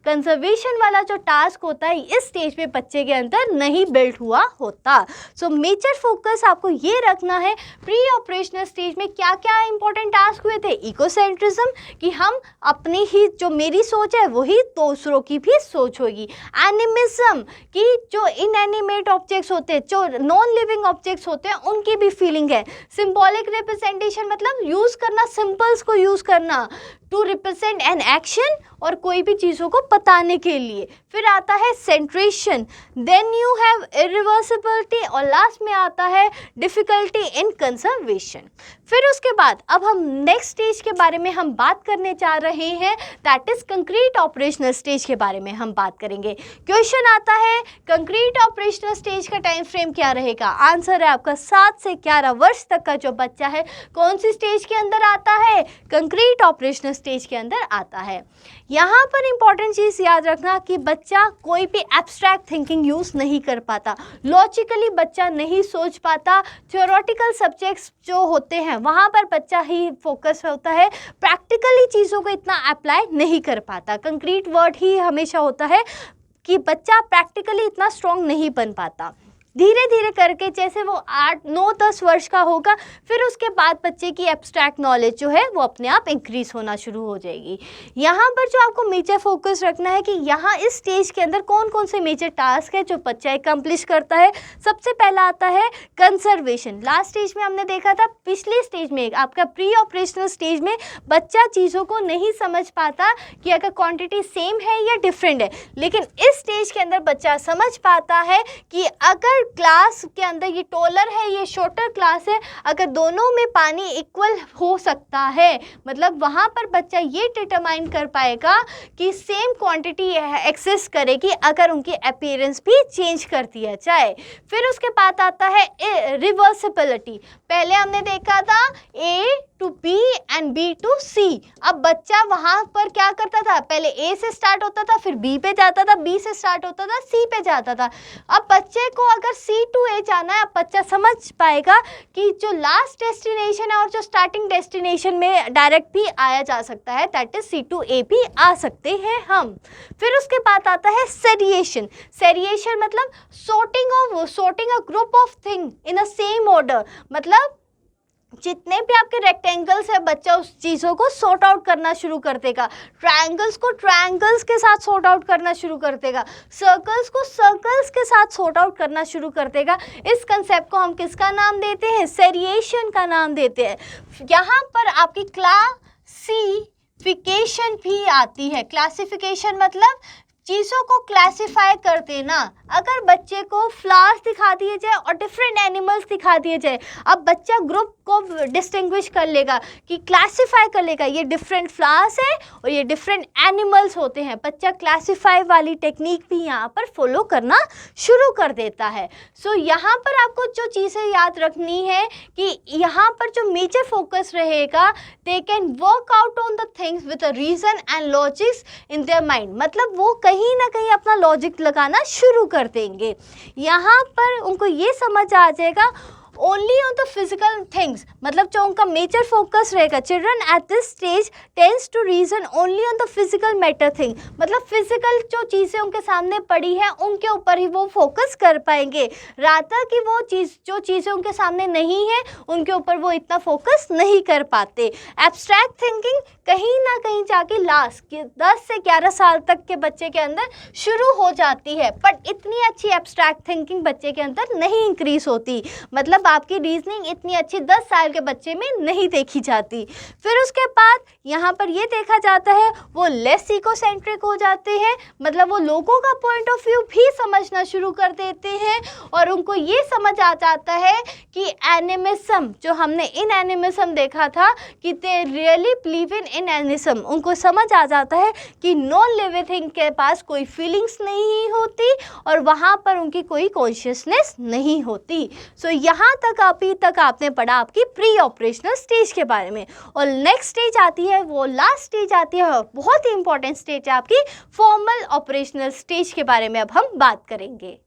कंजर्वेशन वाला जो टास्क होता है इस स्टेज पे बच्चे के अंदर नहीं बिल्ड हुआ होता। सो मेजर फोकस आपको ये रखना है प्री ऑपरेशनल स्टेज में क्या क्या इंपॉर्टेंट टास्क हुए थे। इकोसेंट्रिज्म, कि हम अपनी ही जो मेरी सोच है वही दूसरों की भी सोच होगी। एनिमिज्म, कि जो इनएनिमेट ऑब्जेक्ट्स होते हैं, जो नॉन लिविंग ऑब्जेक्ट्स होते हैं, उनकी भी फीलिंग है। सिंबॉलिक रिप्रेजेंटेशन मतलब यूज़ करना, सिंबल्स को यूज़ करना टू रिप्रेजेंट एन एक्शन, और कोई भी चीज़ों को बताने के लिए। फिर आता है centration, then you have irreversibility, और लास्ट में आता है डिफ़िकल्टी इन कंजर्वेशन। फिर उसके बाद अब हम नेक्स्ट स्टेज के बारे में हम बात करने जा रहे हैं, that is concrete operational stage के बारे में हम बात करेंगे। क्वेश्चन आता है कंक्रीट ऑपरेशनल स्टेज का टाइम फ्रेम क्या रहेगा? आंसर है आपका 7 से 11 वर्ष तक का जो बच्चा है कौन सी स्टेज के अंदर आता है? कंक्रीट ऑपरेशनल स्टेज के अंदर आता है। यहाँ पर इंपॉर्टेंट चीज़ याद रखना कि बच्चा कोई भी एब्स्ट्रैक्ट थिंकिंग यूज़ नहीं कर पाता, लॉजिकली बच्चा नहीं सोच पाता। थ्योरेटिकल सब्जेक्ट्स जो होते हैं वहाँ पर बच्चा ही फोकस होता है, प्रैक्टिकली चीज़ों को इतना अप्लाई नहीं कर पाता। कंक्रीट वर्ड ही हमेशा होता है कि बच्चा प्रैक्टिकली इतना स्ट्रॉन्ग नहीं बन पाता। धीरे धीरे करके जैसे वो 8, 9, 10 वर्ष का होगा, फिर उसके बाद बच्चे की एब्स्ट्रैक्ट नॉलेज जो है वो अपने आप इंक्रीज होना शुरू हो जाएगी। यहाँ पर जो आपको मेजर फोकस रखना है कि यहाँ इस स्टेज के अंदर कौन कौन से मेजर टास्क है जो बच्चा एकम्प्लिश करता है। सबसे पहला आता है कंजर्वेशन। लास्ट स्टेज में हमने देखा था, पिछले स्टेज में आपका प्री ऑपरेशनल स्टेज में बच्चा चीज़ों को नहीं समझ पाता कि अगर क्वांटिटी सेम है या डिफरेंट है, लेकिन इस स्टेज के अंदर बच्चा समझ पाता है कि अगर क्लास के अंदर ये टॉलर है, ये शॉर्टर क्लास है, अगर दोनों में पानी इक्वल हो सकता है, मतलब वहाँ पर बच्चा ये डिटरमाइन कर पाएगा कि सेम क्वांटिटी एक्सेस करेगी अगर उनकी अपीयरेंस भी चेंज कर दिया जाए। फिर उसके बाद आता है रिवर्सिबिलिटी। पहले हमने देखा था A to B and B to C। अब बच्चा वहाँ पर क्या करता था, पहले A से स्टार्ट होता था, फिर B पे जाता था, B से स्टार्ट होता था, C पे जाता था। अब बच्चे को अगर C to A जाना है, अब बच्चा समझ पाएगा कि जो लास्ट डेस्टिनेशन है और जो स्टार्टिंग डेस्टिनेशन में डायरेक्ट भी आया जा सकता है, that is C to A भी आ सकते हैं हम। फिर उसके बाद आता है सेरिएशन। सेरिएशन मतलब sorting a group of thing in a same order। मतलब जितने भी आपके रेक्टेंगल्स है, बच्चा उस चीज़ों को सॉर्ट आउट करना शुरू कर देगा। ट्रायंगल्स को ट्रायंगल्स के साथ सॉर्ट आउट करना शुरू कर देगा, सर्कल्स को सर्कल्स के साथ सॉर्ट आउट करना शुरू कर देगा। इस कंसेप्ट को हम किसका नाम देते हैं, सेरिएशन का नाम देते हैं। यहाँ पर आपकी क्लासिफिकेशन भी आती है। क्लासिफिकेशन मतलब चीज़ों को क्लासिफाई कर देना। अगर बच्चे को फ्लावर्स दिखा दिए जाए और डिफरेंट एनिमल्स दिखा दिए जाए, अब बच्चा ग्रुप को डिस्टिंग्विश कर लेगा, कि क्लासिफाई कर लेगा, ये डिफरेंट फ्लावर्स है और ये डिफरेंट एनिमल्स होते हैं। बच्चा क्लासिफाई वाली टेक्निक भी यहाँ पर फॉलो करना शुरू कर देता है। सो यहाँ पर आपको जो चीज़ें याद रखनी है कि यहाँ पर जो मेजर फोकस रहेगा, they can work out on the things with a reason and logics in their mind. मतलब वो कहीं ना कहीं अपना लॉजिक लगाना शुरू कर देंगे। यहाँ पर उनको ये समझ आ जाएगा only on the physical things, मतलब जो उनका मेजर फोकस रहेगा। Children at this stage tends to reason only on the physical matter thing, मतलब फिजिकल जो चीज़ें उनके सामने पड़ी हैं उनके ऊपर ही वो फोकस कर पाएंगे। राता कि वो जो चीज़ें उनके सामने नहीं है उनके ऊपर वो इतना फोकस नहीं कर पाते। एब्स्ट्रैक्ट थिंकिंग कहीं ना कहीं जाके लास्ट 10 से 11 साल तक के बच्चे के अंदर शुरू हो जाती है, बट इतनी अच्छी एब्स्ट्रैक्ट थिंकिंग बच्चे के अंदर नहीं इंक्रीज होती। मतलब आपकी रीजनिंग इतनी अच्छी 10 साल के बच्चे में नहीं देखी जाती। फिर उसके बाद यहाँ पर ये देखा जाता है वो लेस इकोसेंट्रिक हो जाते हैं, मतलब वो लोगों का पॉइंट ऑफ व्यू भी समझना शुरू कर देते हैं और उनको ये समझ आ जाता है कि एनिमिज्म, जो हमने इन एनिमिज्म देखा था कि they really believe in animism, उनको समझ आ जाता है कि नॉन लिविंग थिंग के पास कोई फीलिंग्स नहीं होती और वहाँ पर उनकी कोई कॉन्शियसनेस नहीं होती। सो यहाँ तक अभी तक आपने पढ़ा आपकी प्री ऑपरेशनल स्टेज के बारे में, और नेक्स्ट स्टेज आती है, वो लास्ट स्टेज आती है और बहुत ही इंपॉर्टेंट स्टेज है आपकी फॉर्मल ऑपरेशनल स्टेज के बारे में अब हम बात करेंगे।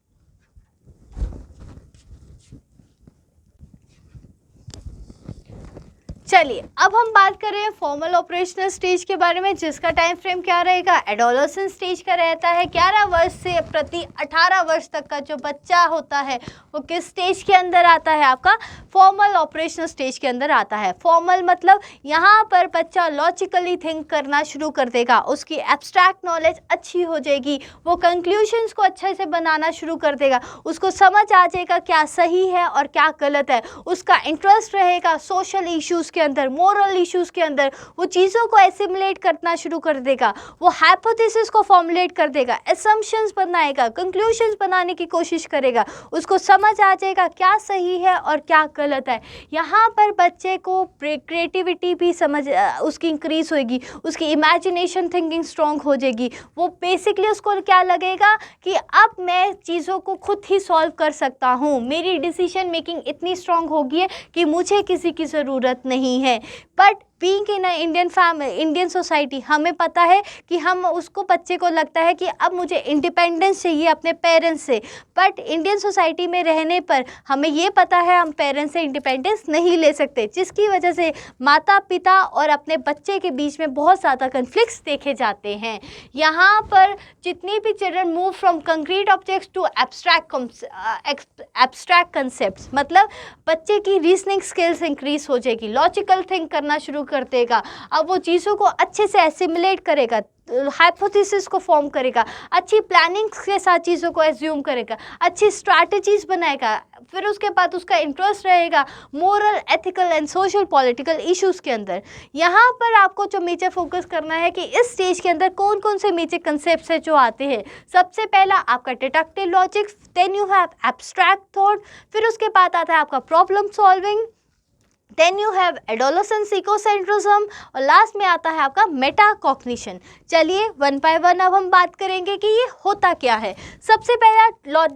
चलिए अब हम बात कर रहे हैं फॉर्मल ऑपरेशनल स्टेज के बारे में, जिसका टाइम फ्रेम क्या रहेगा, एडोलसेंस स्टेज का रहता है। 11 वर्ष से प्रति 18 वर्ष तक का जो बच्चा होता है वो किस स्टेज के अंदर आता है, आपका फॉर्मल ऑपरेशनल स्टेज के अंदर आता है। फॉर्मल मतलब यहाँ पर बच्चा लॉजिकली थिंक करना शुरू कर देगा, उसकी एब्स्ट्रैक्ट नॉलेज अच्छी हो जाएगी, वो कंक्लूजन्स को अच्छे से बनाना शुरू कर देगा, उसको समझ आ जाएगा क्या सही है और क्या गलत है, उसका इंटरेस्ट रहेगा सोशल इश्यूज़ के अंदर, मोरल इश्यूज़ के अंदर, वो चीज़ों को एसिमुलेट करना शुरू कर देगा, वो हाइपोथेसिस को फॉर्मुलेट कर देगा, असम्पशंस बनाएगा, कंक्लूजन्स बनाने की कोशिश करेगा, उसको समझ आ जाएगा क्या सही है और क्या गलत है। यहाँ पर बच्चे को क्रिएटिविटी भी समझ उसकी इंक्रीज होगी, उसकी इमेजिनेशन थिंकिंग स्ट्रॉन्ग हो जाएगी। वो बेसिकली उसको क्या लगेगा कि अब मैं चीज़ों को खुद ही सॉल्व कर सकता हूँ, मेरी डिसीजन मेकिंग इतनी स्ट्रॉन्ग होगी है कि मुझे किसी की ज़रूरत नहीं है। But being in Indian society हमें पता है कि हम उसको बच्चे को लगता है कि अब मुझे इंडिपेंडेंस चाहिए अपने पेरेंट्स से, बट इंडियन सोसाइटी में रहने पर हमें ये पता है हम पेरेंट्स से इंडिपेंडेंस नहीं ले सकते, जिसकी वजह से माता पिता और अपने बच्चे के बीच में बहुत ज़्यादा कन्फ्लिक्ट्स देखे जाते हैं। यहाँ पर जितनी भी children move from concrete objects to abstract concepts, मतलब बच्चे की रीजनिंग स्किल्स इंक्रीज हो जाएगी, लॉजिकल थिंक करना शुरू कर देगा, अब वो चीज़ों को अच्छे से एसिमुलेट करेगा, हाइपोथेसिस को फॉर्म करेगा, अच्छी प्लानिंग के साथ चीज़ों को एज्यूम करेगा, अच्छी स्ट्रैटेजीज बनाएगा, फिर उसके बाद उसका इंटरेस्ट रहेगा moral, ethical and social political issues के अंदर। यहाँ पर आपको जो मेजर फोकस करना है कि इस स्टेज के अंदर कौन कौन से मेजर कंसेप्ट्स हैं जो आते हैं। सबसे पहला आपका deductive logic, then you have abstract thought, फिर उसके बाद आता है आपका problem solving, then you have adolescence egocentrism, और लास्ट में आता है आपका मेटाकॉग्निशन। चलिए वन बाय वन अब हम बात करेंगे कि ये होता क्या है। सबसे पहला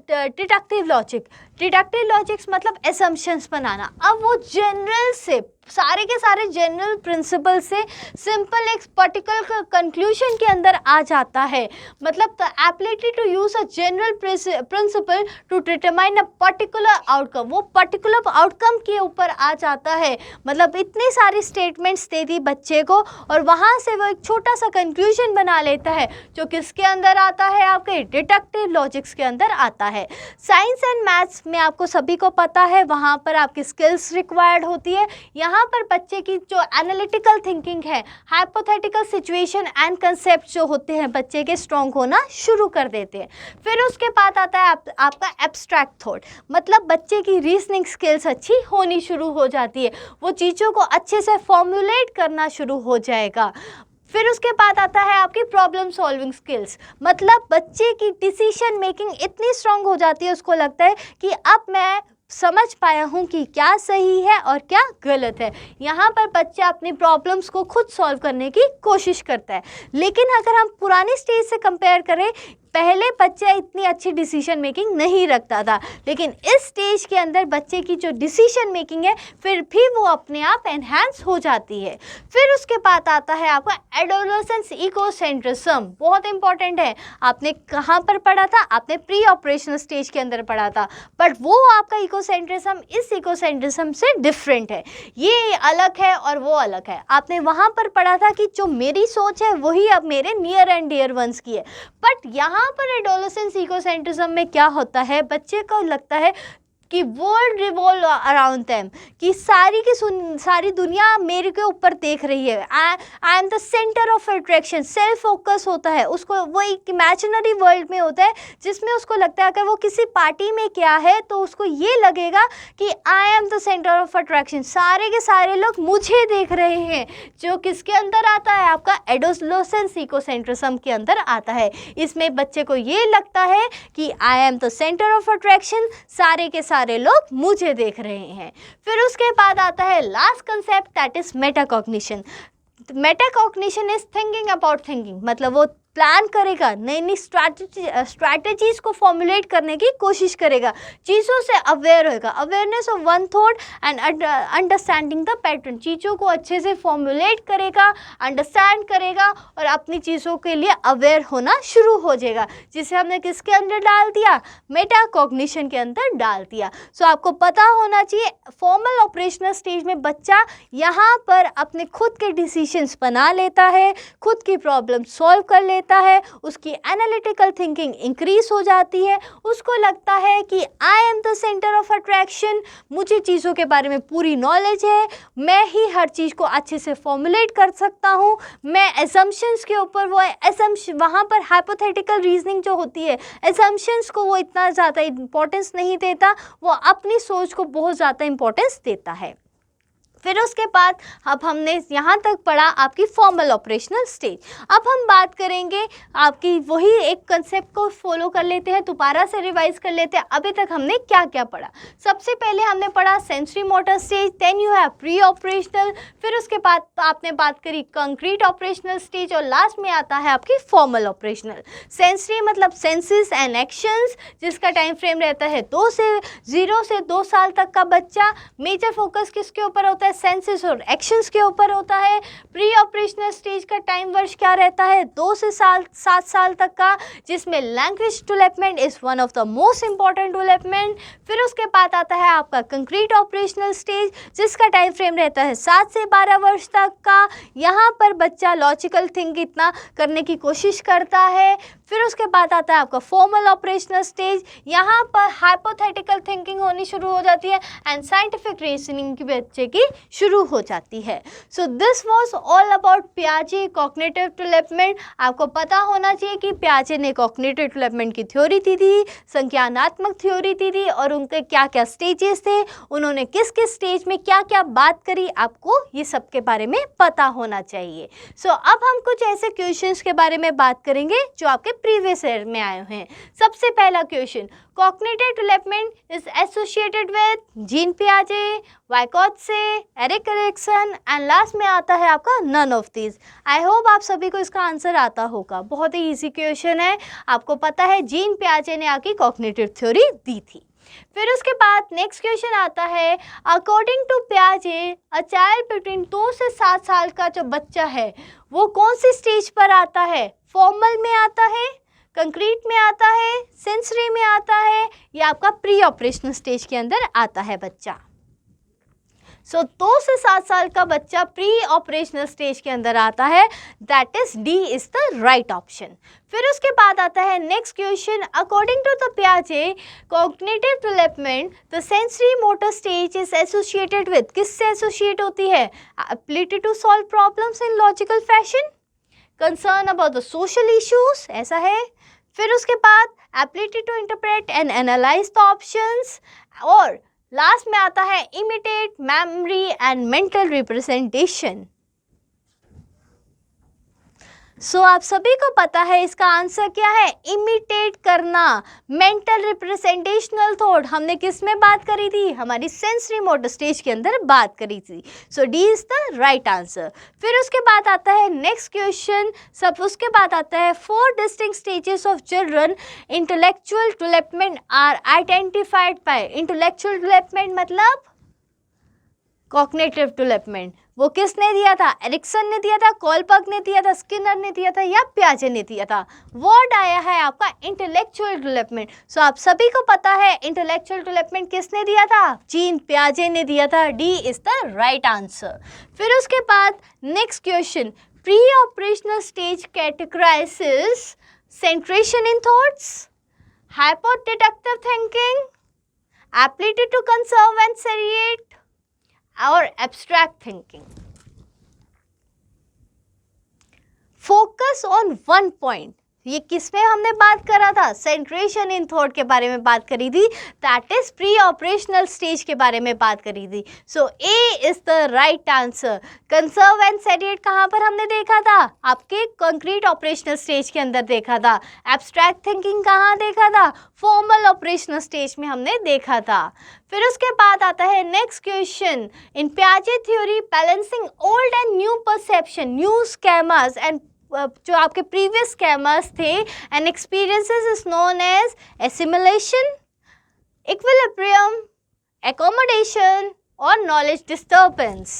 डिडक्टिव लॉजिक। डिडक्टिव लॉजिक्स मतलब एसम्पशंस बनाना। अब वो जनरल से सारे के सारे जनरल प्रिंसिपल से सिंपल एक पर्टिकुलर कंक्लूजन के अंदर आ जाता है, मतलब the ability to use a general principle to determine a particular outcome, वो पर्टिकुलर आउटकम के ऊपर आ जाता है। मतलब इतने सारे स्टेटमेंट्स दे दी बच्चे को और वहाँ से वो एक छोटा सा कंक्लूजन बना लेता है, जो किसके अंदर आता है, आपके डिडक्टिव लॉजिक्स के अंदर आता है। साइंस एंड मैथ्स में आपको सभी को पता है वहाँ पर आपकी स्किल्स रिक्वायर्ड होती है। यहाँ पर बच्चे की जो एनालिटिकल थिंकिंग है, हाइपोथेटिकल सिचुएशन एंड कंसेप्ट जो होते हैं बच्चे के स्ट्रॉन्ग होना शुरू कर देते हैं। फिर उसके बाद आता है आपका एब्स्ट्रैक्ट थॉट, मतलब बच्चे की रीजनिंग स्किल्स अच्छी होनी शुरू हो जाती है, वो चीज़ों को अच्छे से फॉर्मुलेट करना शुरू हो जाएगा। फिर उसके बाद आता है आपकी प्रॉब्लम सॉल्विंग स्किल्स, मतलब बच्चे की डिसीजन मेकिंग इतनी स्ट्रांग हो जाती है, उसको लगता है कि अब मैं समझ पाया हूँ कि क्या सही है और क्या गलत है। यहाँ पर बच्चा अपनी प्रॉब्लम्स को खुद सॉल्व करने की कोशिश करता है। लेकिन अगर हम पुरानी स्टेज से कंपेयर करें, पहले बच्चा इतनी अच्छी डिसीजन मेकिंग नहीं रखता था, लेकिन इस स्टेज के अंदर बच्चे की जो डिसीजन मेकिंग है फिर भी वो अपने आप एनहांस हो जाती है। फिर उसके बाद आता है आपका एडोलेसेंस इकोसेंट्रिज्म, बहुत इंपॉर्टेंट है। आपने कहाँ पर पढ़ा था, आपने प्री ऑपरेशनल स्टेज के अंदर पढ़ा था, बट वो आपका इकोसेंट्रिज्म इस इकोसेंट्रिज्म से डिफरेंट है, ये अलग है और वो अलग है। आपने वहाँ पर पढ़ा था कि जो मेरी सोच है वही अब मेरे नियर एंड डियर वंस की है, बट यहाँ पर एडोलेसेंस इकोसेंट्रिज्म में क्या होता है, बच्चे को लगता है कि वर्ल्ड रिवॉल्व अराउंड देम, कि सारी दुनिया मेरे के ऊपर देख रही है, I am the centre of attraction, self focus होता है उसको, वो एक इमेजिनरी वर्ल्ड में होता है जिसमें उसको लगता है अगर वो किसी पार्टी में क्या है तो उसको ये लगेगा कि I am the centre of attraction, सारे के सारे लोग मुझे देख रहे हैं, जो किसके अंदर आता है, आपका एडोलेसेंस इकोसेंट्रिज्म के अंदर आता है। इसमें बच्चे को ये लगता है कि I am the centre of attraction, सारे के सारे लोग मुझे देख रहे हैं। फिर उसके बाद आता है last concept, that is metacognition. Metacognition is thinking about thinking, मतलब वो प्लान करेगा, नई नई स्ट्रैटेजीज को फॉर्मुलेट करने की कोशिश करेगा, चीज़ों से अवेयर होगा, awareness of one thought and understanding the pattern, चीज़ों को अच्छे से फॉर्मुलेट करेगा, अंडरस्टैंड करेगा और अपनी चीज़ों के लिए अवेयर होना शुरू हो जाएगा, जिसे हमने किसके अंदर डाल दिया, मेटाकॉग्निशन के अंदर डाल दिया। सो आपको पता होना चाहिए फॉर्मल ऑपरेशनल स्टेज में बच्चा यहाँ पर अपने खुद के डिसीजंस बना लेता है, खुद की प्रॉब्लम सॉल्व कर लेता है, उसकी एनालिटिकल थिंकिंग इंक्रीज हो जाती है, उसको लगता है कि I am the centre of attraction, मुझे चीज़ों के बारे में पूरी नॉलेज है, मैं ही हर चीज़ को अच्छे से फॉर्मुलेट कर सकता हूँ, मैं एजम्पशंस के ऊपर वहाँ पर हाइपोथेटिकल रीजनिंग जो होती है, एजम्पशंस को वो इतना ज़्यादा इंपॉर्टेंस नहीं देता, वो अपनी सोच को बहुत ज़्यादा इंपॉर्टेंस देता है। फिर उसके बाद अब हमने यहाँ तक पढ़ा आपकी फॉर्मल ऑपरेशनल स्टेज। अब हम बात करेंगे आपकी वही एक कंसेप्ट को फॉलो कर लेते हैं, दोबारा से रिवाइज कर लेते हैं अभी तक हमने क्या क्या पढ़ा। सबसे पहले हमने पढ़ा sensory motor stage, then you have pre operational, फिर उसके बाद आपने बात करी कंक्रीट ऑपरेशनल स्टेज और लास्ट में आता है आपकी फॉर्मल ऑपरेशनल। सेंसरी मतलब सेंसेस एंड एक्शंस, जिसका टाइम फ्रेम रहता है 0 से 2 साल तक का बच्चा। मेजर फोकस किसके ऊपर होता है, होता है सेंसेस और एक्शंस के ऊपर होता है। प्री ऑपरेशनल स्टेज का टाइम वर्ष क्या रहता है 2 से 7 साल तक का, जिसमें language development is one of the most important development. फिर उसके बाद आता है आपका कंक्रीट ऑपरेशनल स्टेज, जिसका टाइम फ्रेम रहता है 7 से 12 वर्ष तक का। यहाँ पर बच्चा लॉजिकल थिंक इतना करने की कोशिश करता है। फिर उसके बाद आता है आपका फॉर्मल ऑपरेशनल स्टेज, यहाँ पर हाइपोथेटिकल थिंकिंग होनी शुरू हो जाती है एंड साइंटिफिक रीजनिंग की बच्चे की शुरू हो जाती है। So this was all about पियाजे कॉग्निटिव डेवलपमेंट। आपको पता होना चाहिए कि पियाजे ने कॉग्निटिव डेवलपमेंट की थ्योरी दी थी, संज्ञानात्मक थ्योरी दी थी, और उनके क्या क्या स्टेजेस थे, उन्होंने किस किस स्टेज में क्या क्या बात करी, आपको ये सब के बारे में पता होना चाहिए। सो अब हम कुछ ऐसे क्वेश्चंस के बारे में बात करेंगे जो आपके प्रीवियस ईयर में आए हैं। सबसे पहला question, cognitive development is associated with Jean पियाजे, Vygotsky, Erik Erikson and last में आता है आपका none of these. I hope आप सभी को इसका आंसर आता होगा। बहुत ही इजी क्वेश्चन है, आपको पता है जीन पियाजे ने आके कॉग्निटिव थ्योरी दी थी। फिर उसके बाद नेक्स्ट क्वेश्चन आता है, अकॉर्डिंग टू पियाजे अ चाइल्ड बिटवीन 2 से 7 साल का जो बच्चा है वो कौन सी स्टेज पर आता है? फॉर्मल में आता है, कंक्रीट में आता है, सेंसरी में आता है, या आपका प्री ऑपरेशनल स्टेज के अंदर आता है बच्चा? सो 2 से 7 साल का बच्चा प्री ऑपरेशनल स्टेज के अंदर आता है, that is D is the right option. फिर उसके बाद आता है next question, according to the पियाजे cognitive development the sensory motor stage is associated with, किससे एसोसिएट होती है? Ability to solve problems in logical fashion, concern about the social issues, ऐसा है। फिर उसके बाद ability to interpret and analyse the options, और लास्ट में आता है imitate memory and mental representation. सो आप सभी को पता है इसका आंसर क्या है? इमिटेट करना, मेंटल रिप्रेजेंटेशनल थॉट। हमने किस में बात करी थी? हमारी सेंसरी मोटर स्टेज के अंदर बात करी थी। So D is the right answer. फिर उसके बाद आता है नेक्स्ट क्वेश्चन, सब उसके बाद आता है 4 distinct stages of children intellectual development are identified by. Intellectual development मतलब कॉग्निटिव डेवलपमेंट, वो किसने दिया था? एरिक्सन ने दिया था, कोलबर्ग ने दिया था, स्किनर ने दिया था, या पियाजे ने दिया था? वर्ड आया है आपका इंटेलेक्चुअल डेवलपमेंट। सो आप सभी को पता है इंटेलेक्चुअल डेवलपमेंट किसने दिया था? जीन पियाजे ने दिया था। D is the right answer. फिर उसके बाद next question, pre operational stage categorises centration in thoughts, hypodeductive thinking, ability to conserve and seriate, और abstract thinking. Focus on one point, ये किसमें हमने बात करा था? सेंट्रेशन इन थॉट के बारे में बात करी थी, that is pre operational stage के बारे में बात करी थी। So A is the right answer. Conserve and seriate कहाँ पर हमने देखा था? आपके कंक्रीट ऑपरेशनल स्टेज के अंदर देखा था। एब्स्ट्रैक्ट थिंकिंग कहाँ देखा था? फॉर्मल ऑपरेशनल स्टेज में हमने देखा था। फिर उसके बाद आता है नेक्स्ट क्वेश्चन, इन पियाजे theory balancing old and new perception, new schemas and जो आपके प्रीवियस स्केमास थे and experiences is known as assimilation, equilibrium, accommodation और knowledge disturbance,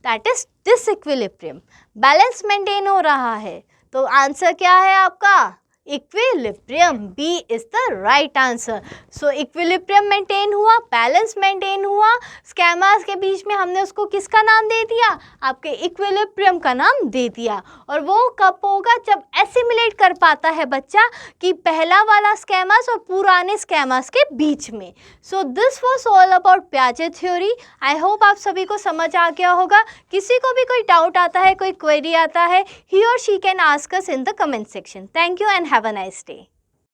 that is disequilibrium. Balance maintain हो रहा है, तो आंसर क्या है आपका? Equilibrium. B is the right answer. So equilibrium maintain हुआ, बैलेंस मेंटेन हुआ, स्केमास के बीच में हमने उसको किसका नाम दे दिया? आपके इक्विलिब्रियम का नाम दे दिया। और वो कब होगा? जब एसिमिलेट कर पाता है बच्चा कि पहला वाला स्केमास और पुराने स्केमास के बीच में। So this was all about पियाजे थ्योरी। आई होप आप सभी को समझ आ गया होगा। किसी को भी कोई डाउट आता है, कोई क्वेरी आता है, ही और she can ask us in the comment section. Thank you and have a nice day.